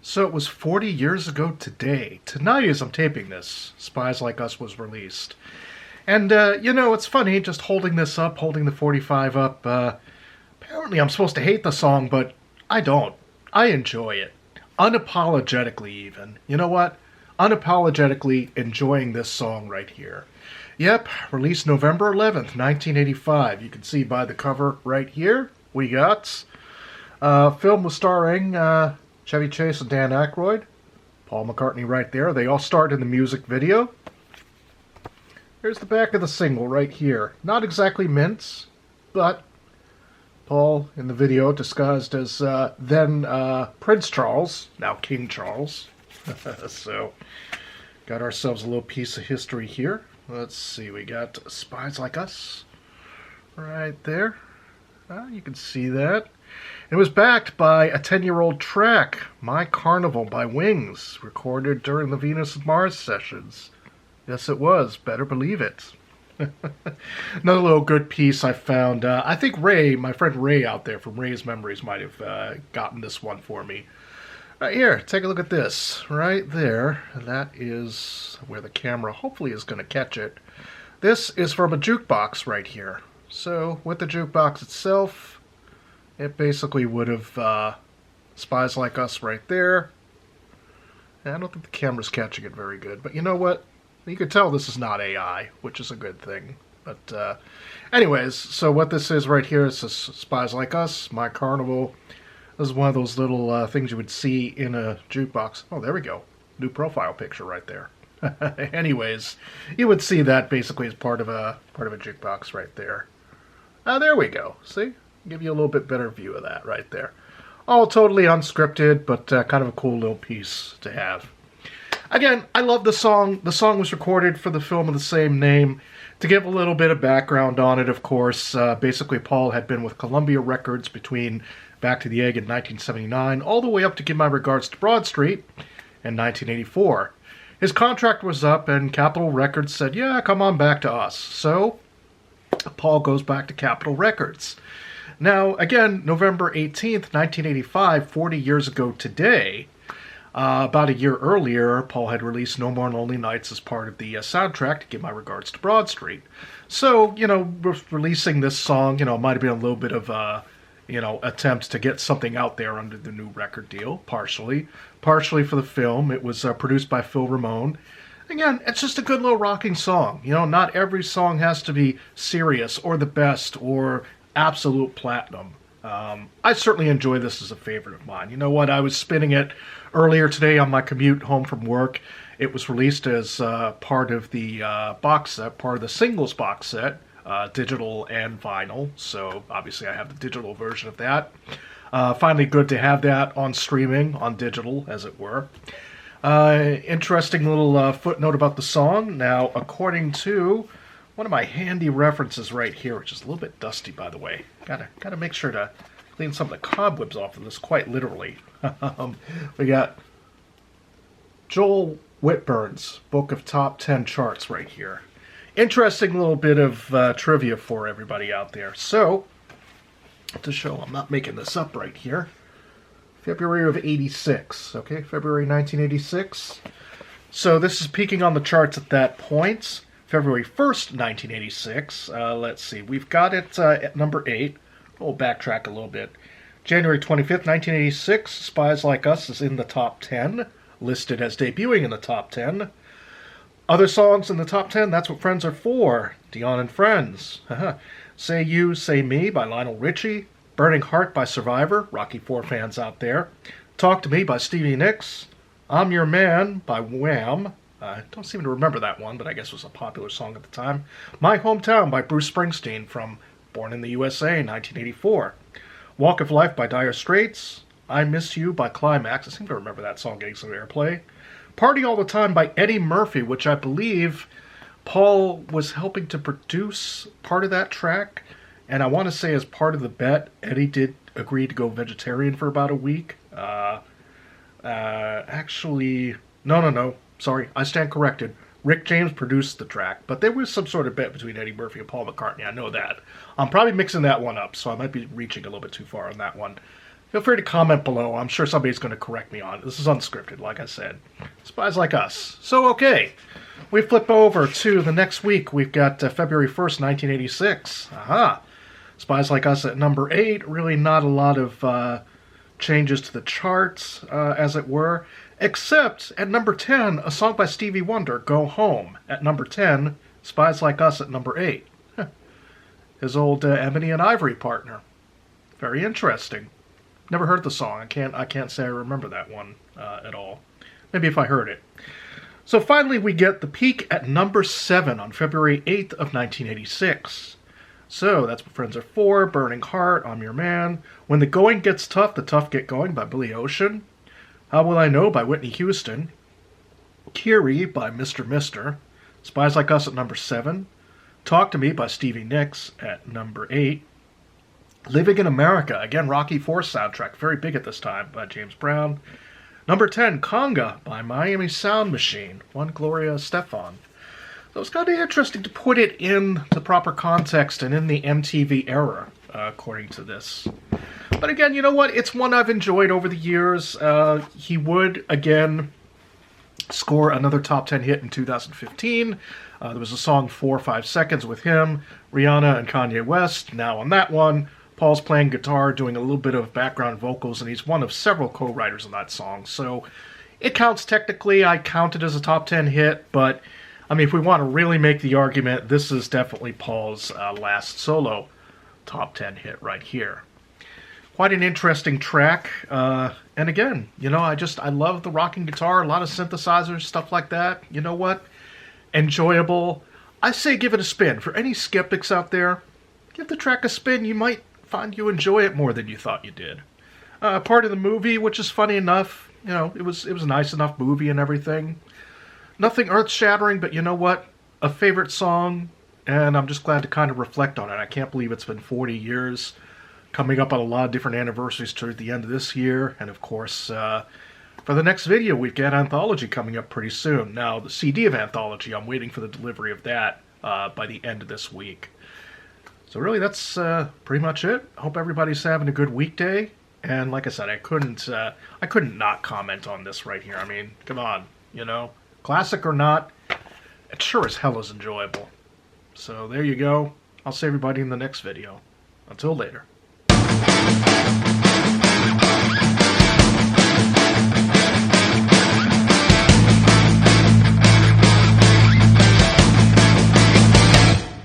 So it was 40 years ago today. Tonight, as I'm taping this, Spies Like Us was released. And, it's funny, just holding this up, holding the 45 up. Apparently, I'm supposed to hate the song, but I don't. I enjoy it. Unapologetically, even. You know what? Unapologetically enjoying this song right here. Yep, released November 11th, 1985. You can see by the cover right here, we got. Film was starring Chevy Chase and Dan Aykroyd. Paul McCartney right there. They all starred in the music video. Here's the back of the single right here. Not exactly mints, but Paul in the video disguised as then Prince Charles, now King Charles. So, got ourselves a little piece of history here. Let's see, we got Spies Like Us right there. You can see that. It was backed by a 10-year-old track, My Carnival by Wings, recorded during the Venus and Mars sessions. Yes, it was. Better believe it. Another little good piece I found. I think Ray, my friend Ray out there from Ray's Memories, might have gotten this one for me. Right here, take a look at this. Right there. That is where the camera hopefully is going to catch it. This is from a jukebox right here. So, with the jukebox itself, it basically would have Spies Like Us right there. And I don't think the camera's catching it very good. But you know what? You can tell this is not AI, which is a good thing. But anyways, so what this is right here is Spies Like Us, My Carnival. This is one of those little things you would see in a jukebox. Oh, there we go. New profile picture right there. Anyways, you would see that basically as part of a jukebox right there. There we go. See? Give you a little bit better view of that right there. All totally unscripted, but kind of a cool little piece to have. Again, I love the song. The song was recorded for the film of the same name. To give a little bit of background on it, of course, basically Paul had been with Columbia Records between Back to the Egg in 1979, all the way up to Give My Regards to Broad Street in 1984. His contract was up, and Capitol Records said, yeah, come on back to us. So, Paul goes back to Capitol Records. Now, again, November 18th, 1985, 40 years ago today, about a year earlier, Paul had released No More Lonely Nights as part of the soundtrack to Give My Regards to Broad Street. So, releasing this song, might have been a little bit of attempt to get something out there under the new record deal, partially. Partially for the film. It was produced by Phil Ramone. Again, it's just a good little rocking song. Not every song has to be serious or the best or absolute platinum. I certainly enjoy this as a favorite of mine. You know what? I was spinning it earlier today on my commute home from work. It was released as part of the box set, part of the singles box set, digital and vinyl. So obviously I have the digital version of that. Finally good to have that on streaming, on digital, as it were. Interesting little footnote about the song. Now, according to one of my handy references right here, which is a little bit dusty, by the way. Gotta make sure to clean some of the cobwebs off of this, quite literally. We got Joel Whitburn's Book of Top 10 Charts right here. Interesting little bit of trivia for everybody out there. So, to show I'm not making this up right here, February of 86, okay? February 1986. So this is peaking on the charts at that point. February 1st, 1986. Let's see. We've got it at number 8. We'll backtrack a little bit. January 25th, 1986. Spies Like Us is in the top 10. Listed as debuting in the top 10. Other songs in the top 10, That's What Friends Are For. Dion and Friends. Say You, Say Me by Lionel Richie. Burning Heart by Survivor. Rocky IV fans out there. Talk to Me by Stevie Nicks. I'm Your Man by Wham. I don't seem to remember that one, but I guess it was a popular song at the time. My Hometown by Bruce Springsteen from Born in the USA, 1984. Walk of Life by Dire Straits. I Miss You by Climax. I seem to remember that song getting some airplay. Party All the Time by Eddie Murphy, which I believe Paul was helping to produce part of that track. And I want to say as part of the bet, Eddie did agree to go vegetarian for about a week. Actually, no. Sorry, I stand corrected. Rick James produced the track, but there was some sort of bet between Eddie Murphy and Paul McCartney. I know that. I'm probably mixing that one up, so I might be reaching a little bit too far on that one. Feel free to comment below. I'm sure somebody's going to correct me on it. This is unscripted, like I said. Spies Like Us. So, okay. We flip over to the next week. We've got February 1st, 1986. Aha. Spies Like Us at number 8. Really not a lot of changes to the charts, as it were. Except, at number 10, a song by Stevie Wonder, Go Home. At number 10, Spies Like Us at number 8. His old Ebony and Ivory partner. Very interesting. Never heard the song. I can't say I remember that one at all. Maybe if I heard it. So finally we get the peak at number 7 on February 8th of 1986. So that's what Friends Are For, Burning Heart, I'm Your Man, When the Going Gets Tough, The Tough Get Going by Billy Ocean, How Will I Know by Whitney Houston, Kiri by Mr. Mister, Spies Like Us at number 7, Talk to Me by Stevie Nicks at number 8, Living in America, again, Rocky IV soundtrack, very big at this time, by James Brown. Number 10, Conga by Miami Sound Machine, one Gloria Estefan. So it's kind of interesting to put it in the proper context and in the MTV era, according to this. But again, you know what? It's one I've enjoyed over the years. He would, again, score another top 10 hit in 2015. There was a song 4 or 5 Seconds with him, Rihanna and Kanye West. Now on that one, Paul's playing guitar, doing a little bit of background vocals, and he's one of several co-writers on that song. So it counts technically. I count it as a top 10 hit, but I mean, if we want to really make the argument, this is definitely Paul's last solo top 10 hit right here. Quite an interesting track. And again, you know, I love the rocking guitar, a lot of synthesizers, stuff like that. You know what? Enjoyable. I say give it a spin. For any skeptics out there, give the track a spin. You might find you enjoy it more than you thought you did. Part of the movie, which is funny enough, you know, it was a nice enough movie and everything. Nothing earth-shattering, but you know what? A favorite song, and I'm just glad to kind of reflect on it. I can't believe it's been 40 years, coming up on a lot of different anniversaries toward the end of this year, and of course, for the next video, we've got Anthology coming up pretty soon. Now, the CD of Anthology, I'm waiting for the delivery of that by the end of this week. So really, that's pretty much it. I hope everybody's having a good weekday. And like I said, I couldn't not comment on this right here. I mean, come on, you know, classic or not, it sure as hell is enjoyable. So there you go. I'll see everybody in the next video. Until later.